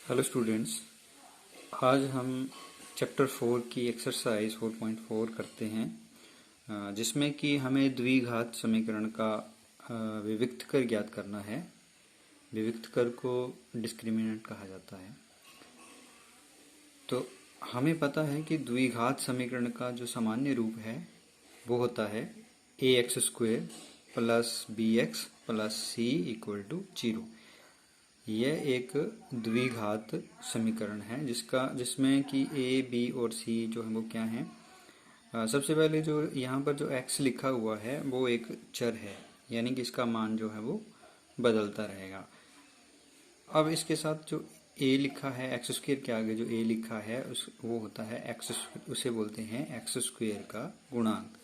Hello students, आज हम chapter 4 की एक्सरसाइज 4.4 करते हैं, जिसमें कि हमें द्विघात समीकरण का विविक्त कर ज्ञात करना है। विविक्त कर को डिस्क्रिमिनेंट कहा जाता है। तो हमें पता है कि द्विघात समीकरण का जो सामान्य रूप है वो होता है ax² plus bx plus c equal to 0। यह एक द्विघात समीकरण है जिसमें कि a, b और c जो है वो क्या है। सबसे पहले जो यहाँ पर जो x लिखा हुआ है वो एक चर है, यानी कि इसका मान जो है वो बदलता रहेगा। अब इसके साथ जो a लिखा है x² के आगे जो a लिखा है वो होता है x, उसे बोलते हैं x² का गुणांक।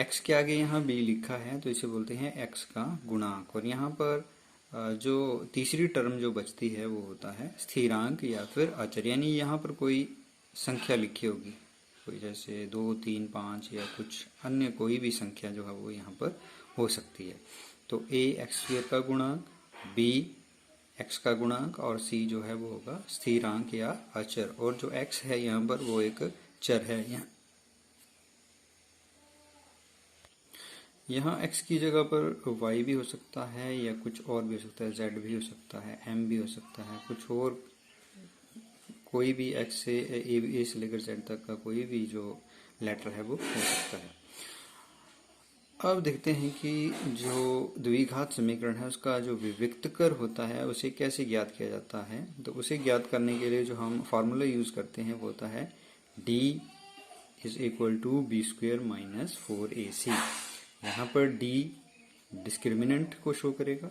x के आगे यहाँ b लिखा है तो इसे बोलते हैं x का गुणांक। और यहाँ पर जो तीसरी टर्म जो बचती है वो होता है स्थिरांक या फिर अचर, यानी यहाँ पर कोई संख्या लिखी होगी, कोई जैसे 2, 3, 5 या कुछ अन्य कोई भी संख्या जो है वो यहाँ पर हो सकती है। तो a x² का गुणांक, b x का गुणांक और c जो है वो होगा स्थिरांक या अचर। और जो x है यहाँ पर वो एक चर है। यहाँ x की जगह पर y भी हो सकता है या कुछ और भी हो सकता है, z भी हो सकता है, m भी हो सकता है, कुछ और कोई भी x से a से लेकर z तक का कोई भी जो लेटर है वो हो सकता है। अब देखते हैं कि जो द्विघात समीकरण है उसका जो विविक्त कर होता है उसे कैसे ज्ञात किया जाता है। तो उसे ज्ञात करने के लिए जो हम फार्मूला यूज करते हैं वो होता है d is equal to b² minus 4ac। यहाँ पर d डिस्क्रिमिनेंट को शो करेगा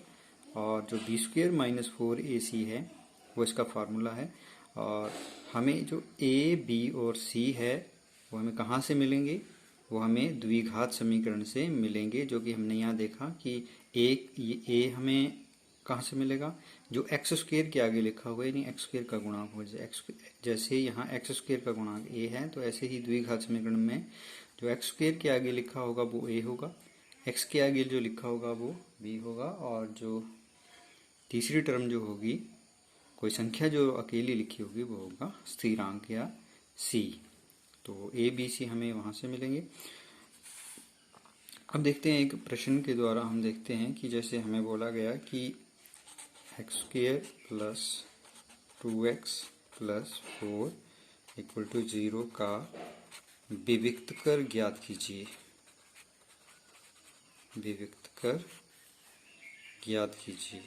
और जो b² माइनस 4ac है वो इसका फार्मूला है। और हमें जो a, b और c है वो हमें कहाँ से मिलेंगे, वो हमें द्विघात समीकरण से मिलेंगे, जो कि हमने यहाँ देखा कि ये a हमें कहाँ से मिलेगा, जो x² के आगे लिखा हुआ है, यानी x² का गुणांक हो जाए। जैसे यहाँ x² का गुणांक a है तो ऐसे ही द्विघात समीकरण में जो x² के आगे लिखा होगा वो a होगा, x के आगे जो लिखा होगा वो b होगा, और जो तीसरी टर्म जो होगी, कोई संख्या जो अकेली लिखी होगी वो होगा स्थिरांक या c। तो a, b, c हमें वहाँ से मिलेंगे। अब देखते हैं एक प्रश्न के द्वारा हम देखते हैं कि जैसे हमें बोला गया कि x² plus 2x plus 4 equal to 0 का विविक्त कर ज्ञात कीजिए। विविक्त कर ज्ञात कीजिए।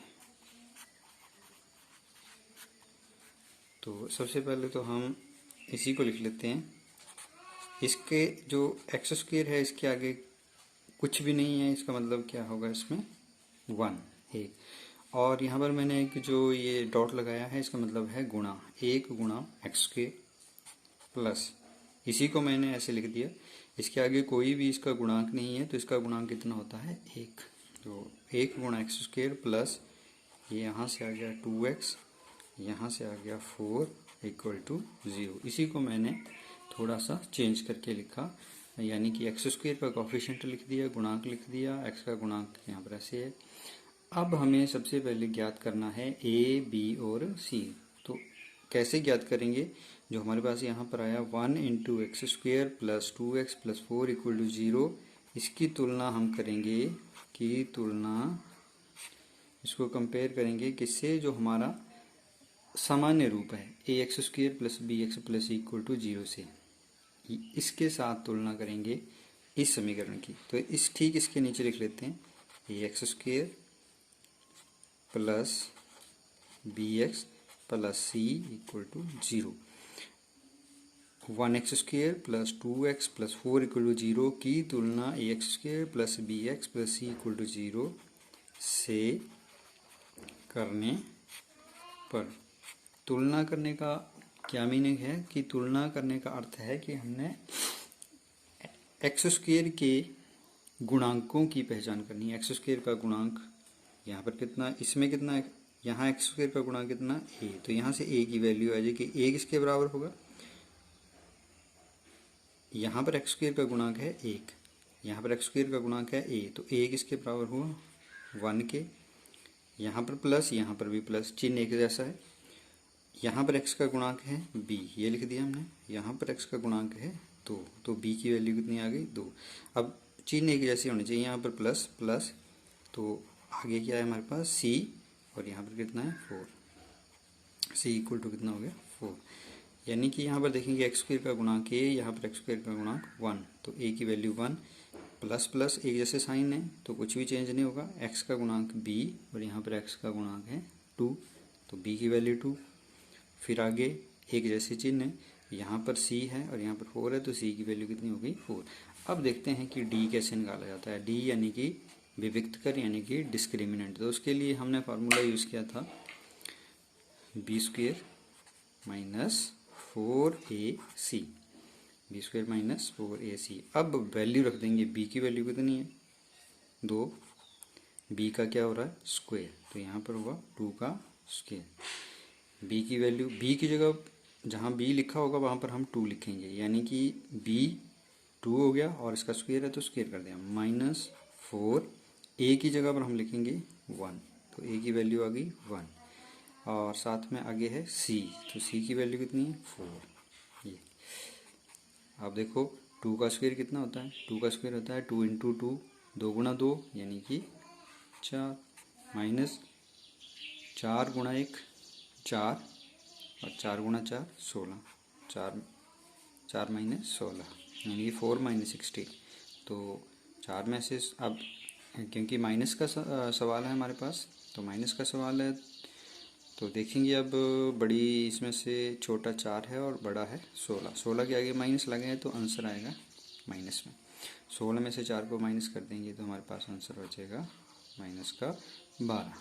तो सबसे पहले तो हम इसी को लिख लेते हैं। इसके जो x² है इसके आगे कुछ भी नहीं है, इसका मतलब क्या होगा, इसमें 1 और यहाँ पर मैंने एक जो ये डॉट लगाया है इसका मतलब है गुणा, 1 गुणा x² प्लस, इसी को मैंने ऐसे लिख दिया। इसके आगे कोई भी इसका गुणांक नहीं है तो इसका गुणांक कितना होता है 1। तो 1 गुणा x² प्लस ये यहाँ से आ गया 2x, यहाँ से आ गया 4 इक्वल टू 0। इसी को मैंने थोड़ा सा चेंज करके लिखा, यानी कि x² का कोफिशिएंट लिख दिया, गुणांक लिख दिया, x का गुणांक यहाँ पर ऐसे है। अब हमें सबसे पहले ज्ञात करना है a, b और c। तो कैसे ज्ञात करेंगे, जो हमारे पास यहाँ पर आया 1 into x² plus 2x plus 4 equal to 0, इसकी तुलना हम करेंगे इसको कंपेयर करेंगे किससे, जो हमारा सामान्य रूप है ax² plus bx plus equal to 0 से, इसके साथ तुलना करेंगे इस समीकरण की। तो ठीक इसके नीचे लिख लेते हैं ax² plus bx plus c equal to 0। 1x² plus 2x plus 4 equal to 0 की तुलना ax² plus bx plus c equal to 0 से करने पर, तुलना करने का क्या मीनिंग है कि तुलना करने का अर्थ है कि हमने x² के गुणांकों की पहचान करनी है। x² का गुणांक यहाँ पर कितना, इसमें कितना है, यहाँ x² का गुणांक कितना a, तो यहाँ से a की वैल्यू आ जाएगी, a किसके बराबर होगा, यहाँ पर x² का गुणांक है 1, यहाँ पर x² का गुणांक है a, तो a किसके बराबर हुआ 1 के, यहाँ पर प्लस यहाँ पर भी प्लस, चिन्ह एक जैसा है। यहाँ पर x का गुणांक है b, ये लिख दिया हमने। यहाँ पर x का गुणांक है 2, तो b की वैल्यू कितनी आ गई 2। अब चिन्ह एक जैसी होनी चाहिए, यहाँ पर प्लस प्लस, तो आगे क्या है हमारे पास c, और यहाँ पर कितना है 4। c इक्वल टू कितना हो गया 4, यानी कि यहाँ पर देखेंगे x स्क्वायर का गुणांक a, यहाँ पर x स्क्वायर का गुणांक 1, तो a की वैल्यू 1, प्लस प्लस एक जैसे साइन है तो कुछ भी चेंज नहीं होगा। x का गुणांक b और यहाँ पर x का गुणांक है 2, तो b की वैल्यू 2। फिर आगे एक जैसे चिन्ह है, यहाँ पर c है और यहाँ पर 4 है, तो c की वैल्यू कितनी हो गई 4। अब देखते हैं कि d कैसे निकाला जाता है। d यानी कि विविक्तकर यानी कि डिस्क्रिमिनेंट। तो उसके लिए हमने फार्मूला यूज़ किया था B square minus 4ac, B square minus 4ac। अब वैल्यू रख देंगे, b की वैल्यू कितनी है 2, b का क्या हो रहा है स्क्वेयर, तो यहाँ पर होगा 2 का स्क्वेयर। b की वैल्यू, b की जगह जहाँ b लिखा होगा वहाँ पर हम 2 लिखेंगे, यानी कि b 2 हो गया और इसका स्क्वेयर है तो स्क्वेयर कर दिया, माइनस 4, a की जगह पर हम लिखेंगे 1, तो a की वैल्यू आ गई 1, और साथ में आगे है c, तो c की वैल्यू कितनी है 4। ये अब देखो 2 का स्क्वायर कितना होता है, 2 का स्क्वायर होता है 2 इंटू 2, 2 गुणा 2 यानी कि 4, माइनस 4 गुणा 1 4, और 4 गुणा 4 16, 4 माइनस 16 यानी कि 4 माइनस 16। तो 4 में से अब क्योंकि माइनस का सवाल है हमारे पास, तो माइनस का सवाल है तो देखेंगे अब बड़ी इसमें से छोटा 4 है और बड़ा है 16, 16 के आगे माइनस लगे हैं तो आंसर आएगा माइनस में। 16 में से 4 को माइनस कर देंगे तो हमारे पास आंसर बचेगा माइनस का 12।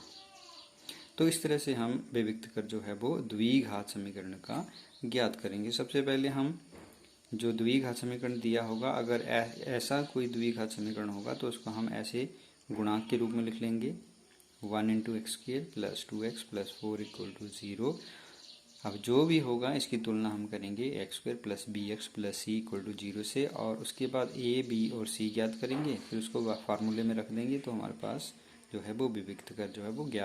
तो इस तरह से हम विविक्तकर जो है वो द्विघात समीकरण का ज्ञात करेंगे। सबसे पहले हम जो द्विघात समीकरण दिया होगा, अगर ऐसा कोई द्विघात समीकरण होगा तो उसको हम ऐसे गुणांक के रूप में लिख लेंगे, 1 into x square plus 2x plus 4 equal to 0। अब जो भी होगा इसकी तुलना हम करेंगे x square plus b x plus c equal to 0 से, और उसके बाद a b और c ज्ञात करेंगे, फिर उसको फार्मूले में रख देंगे तो हमारे पास जो है वो विविक्तकर जो है वो ज्ञात